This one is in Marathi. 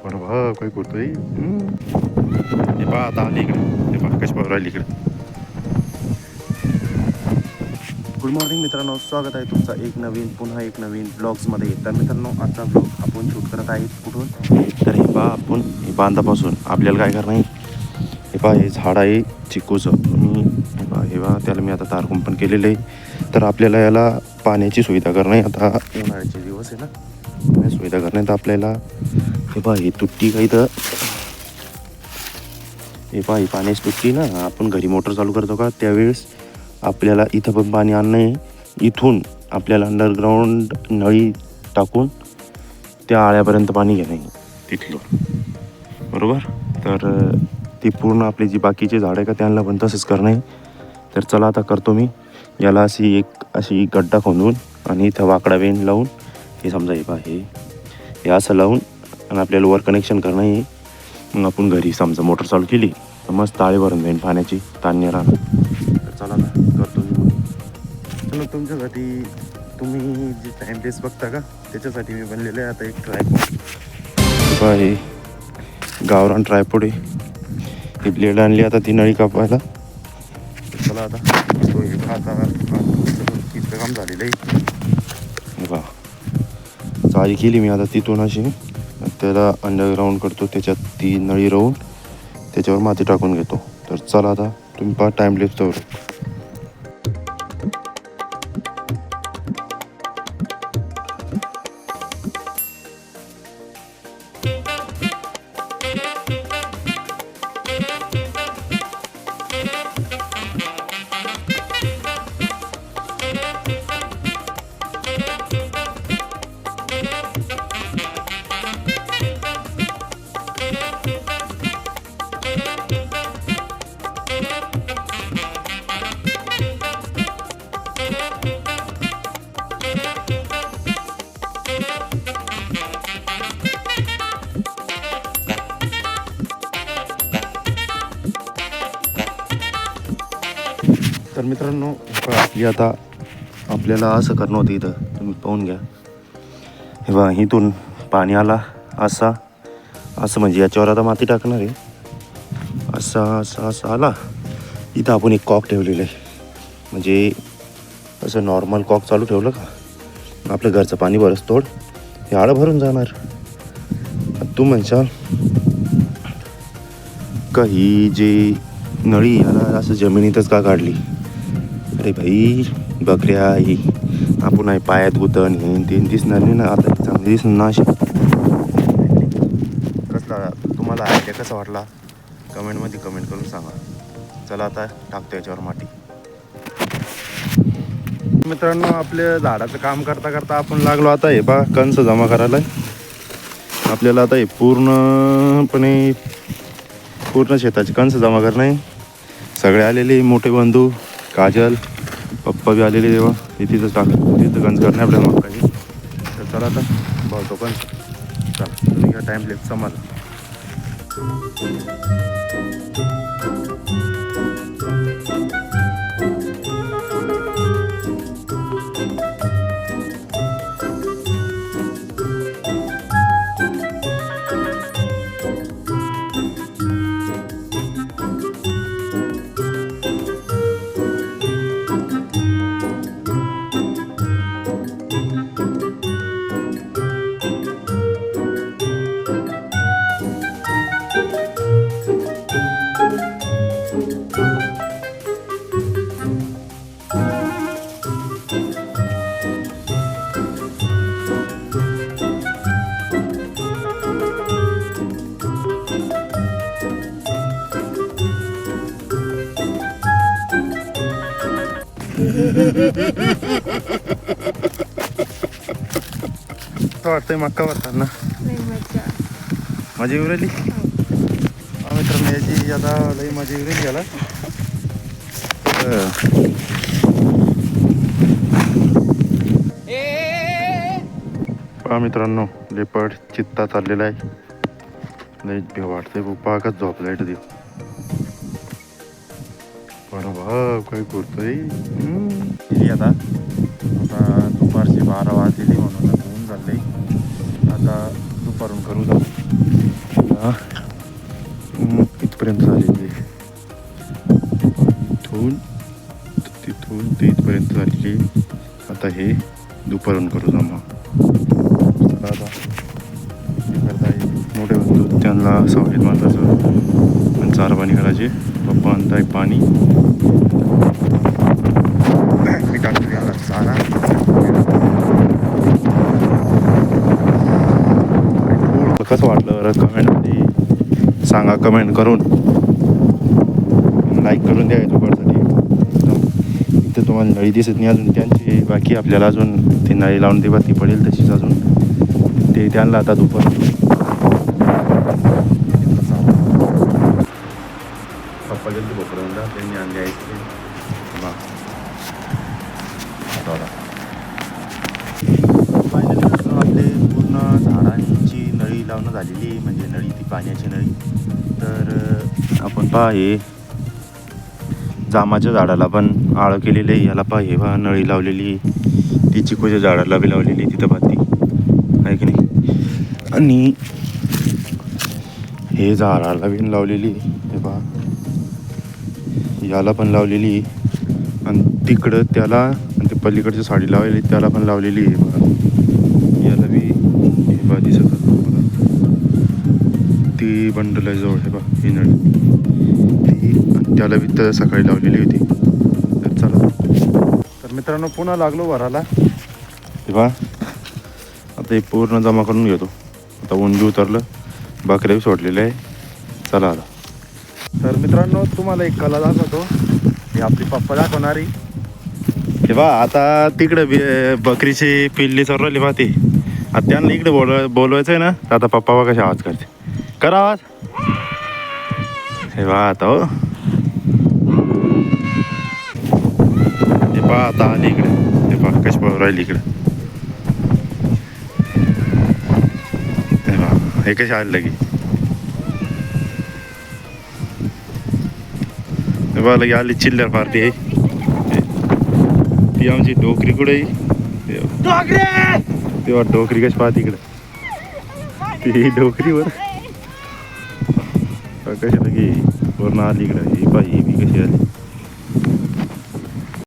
बरोबर काय करतोय हे पहा आता आली इकडे हे पहा कशी बघ राहिली इकडे. गुड मॉर्निंग मित्रांनो, स्वागत आहे तुमचा पुन्हा एक नवीन ब्लॉग्समध्ये. तर मित्रांनो, आजचा ब्लॉग आपण शूट करत आहे कुठून, तर हे पहा आपण हे बांधापासून आपल्याला काय करणार आहे. हे पहा हे झाड आहे चिकूचं. हे पहा त्याला मी आता तारकुं पण केलेलं आहे. तर आपल्याला याला पाण्याची सुविधा करणं आहे. आता उन्हाळ्याचे दिवस आहे ना, पाण्याची सुविधा करण्यात आपल्याला हे पहा ही तुट्टी काही तर हे पहा ही पाण्याची तुट्टी ना, आपण घरी मोटर चालू करतो का त्यावेळेस आपल्याला इथं पण पाणी आणणं आहे. इथून आपल्याला अंडरग्राऊंड नळी टाकून त्या आळ्यापर्यंत पाणी घेणं आहे तिथलं, बरोबर. तर ती पूर्ण आपली जी बाकीचे झाड आहे का त्यांना पण तसंच करणं आहे. तर चला आता करतो मी याला अशी गड्डा खोदून आणि इथं वाकडा वेन लावून हे समजा हे पहा हे असं लावून आणि आपल्याला वर कनेक्शन करणं आहे. मग आपण घरी समजा मोटर चालू केली तर मस्त ताळे भरून जाईन पाण्याची, ताण नाही राहणार. तर चला ना करतो मी. चला तुमच्यासाठी तुम्ही जे टाईमपास बघता का त्याच्यासाठी मी बनलेलं आहे आता एक ट्रायपॉड. हे गावरान ट्रायपॉड आहे. ही ब्लेड आणली आता ती नळी कापायला. चला आता इतकं काम झालेलं आहे बा. चाळी केली मी आता तिथून अशी त्याला अंडरग्राऊंड करतो, त्याच्यात ती नळी राहून त्याच्यावर माती टाकून घेतो. तर चला आता तुम्ही पहा टाईम लेफ्टवर. तर मित्रांनो, आपली आता आपल्याला असं करणं होतं. इथं तुम्ही पाहून घ्या. हे बघा इथून पाणी आला असं म्हणजे याच्यावर आता माती टाकणार आहे. असं आला. इथं आपण एक कॉक ठेवलेलं आहे. म्हणजे असं नॉर्मल कॉक चालू ठेवलं का आपलं घरचं पाणी बरंच तोड हे आळं भरून जाणार. तू म्हणशाल का ही जी नळी याला असं जमिनीतच का काढली. अरे भाई बकऱ्या ही आपण आहे पायात गुतन हे तीन दिसणार नाही ना, आता चांगली दिसणार ना अशी. कसला तुम्हाला आयडिया कसा वाटला कमेंटमध्ये कमेंट करून सांगा. चला आता टाकतो याच्यावर माती. मित्रांनो, आपल्या झाडाचं काम करता करता आपण लागलो आता हे बा कंस जमा करायला. आपल्याला आता हे पूर्ण शेताचे कंस जमा करणं आहे. सगळे आलेले मोठे बंधू काजल पप्पा बी आलेले तेव्हा तिथं कंस करणे आपल्याला मग काही. तर चला आता भावतो कंस. चला तुम्ही टाईम लेट समजा. वाटतंय मक्का भरताना मजा येऊ राहिली. मित्रांनो, याची आता लई मजा येऊ राहिली याला. पहा मित्रांनो, लेपड चित्ता चाललेला आहे. लई भीव वाटते पाकच झोपला आहे ते. बरोबर काय करतोय आता दुपारची 12 वाजलेली म्हणून इथपर्यंत झालेली आहे. इथून तिथून ते इथपर्यंत झालेली. आता हे दुपारून करू जमा. आता करताय मोठे बंधू त्यांना सावलीत माणसाचं पण चारा पाणी करायचे. पप्पा आणताय पाणी. मी टाकतो याला चारा. कसं वाटलं बरं कमेंटमध्ये सांगा. कमेंट करून लाईक करून द्या युट्यूबरसाठी. इथे तुम्हाला नळी दिसत नाही अजून त्यांची बाकी. आपल्याला अजून ती नळी लावून देवा ती पडेल तशीच अजून ते त्यांना आता दुपार. पप्पा गेले बोकडा त्यांनी आणले आहे आपले पूर्ण झाडांची नळी लावणं झालेली. म्हणजे नळी ती पाण्याची नळी. तर आपण पहा हे जामाच्या झाडाला पण आळं केलेलं आहे. याला पहा हे पहा नळी लावलेली. ती चिकूच्या झाडाला बी लावलेली तिथं पाती आहे की नाही. आणि हे झाडाला बी लावलेली हे पहा. याला पण लावलेली. आणि तिकडं त्याला आणि ते पलीकडची साडी लावलेली त्याला पण लावलेली आहे बघा. याला बी हे बा दिसत ती बंडल आहे जवळ हे बा ही नळी ती. आणि त्याला बी तर सकाळी लावलेली होती. तर चला तर मित्रांनो पुन्हा लागलो भराला हे बा. आता हे पूर्ण जमा करून घेतो. आता ऊन बी उतरलं. बकऱ्या बी सोडलेले आहे. चला आता. तर मित्रांनो तुम्हाला एक कला दाखवतो. हे आपली पप्पा दाखवणारी हे बा. आता तिकडं बकरीची पिल्ली चरवली बा ती. आता त्यांना इकडे बोलवायचं आहे ना. तर आता पप्पा बा कशी आवाज करते. करा आवाज. हे बा आता हो हे बा आता आली इकडे. हे बा कशी पळून राहिली इकडे. हे बा हे कशी आली लगी. हे बा लगी आली चिल्लर पार्टी आहे. ती आमची डोकरी कुठे तेव्हा डोकरी कशी पाहते इकडे. ती डोकरीवर कशी लगी पूर्ण आली इकडे. ही बाई ही बी कशी आली.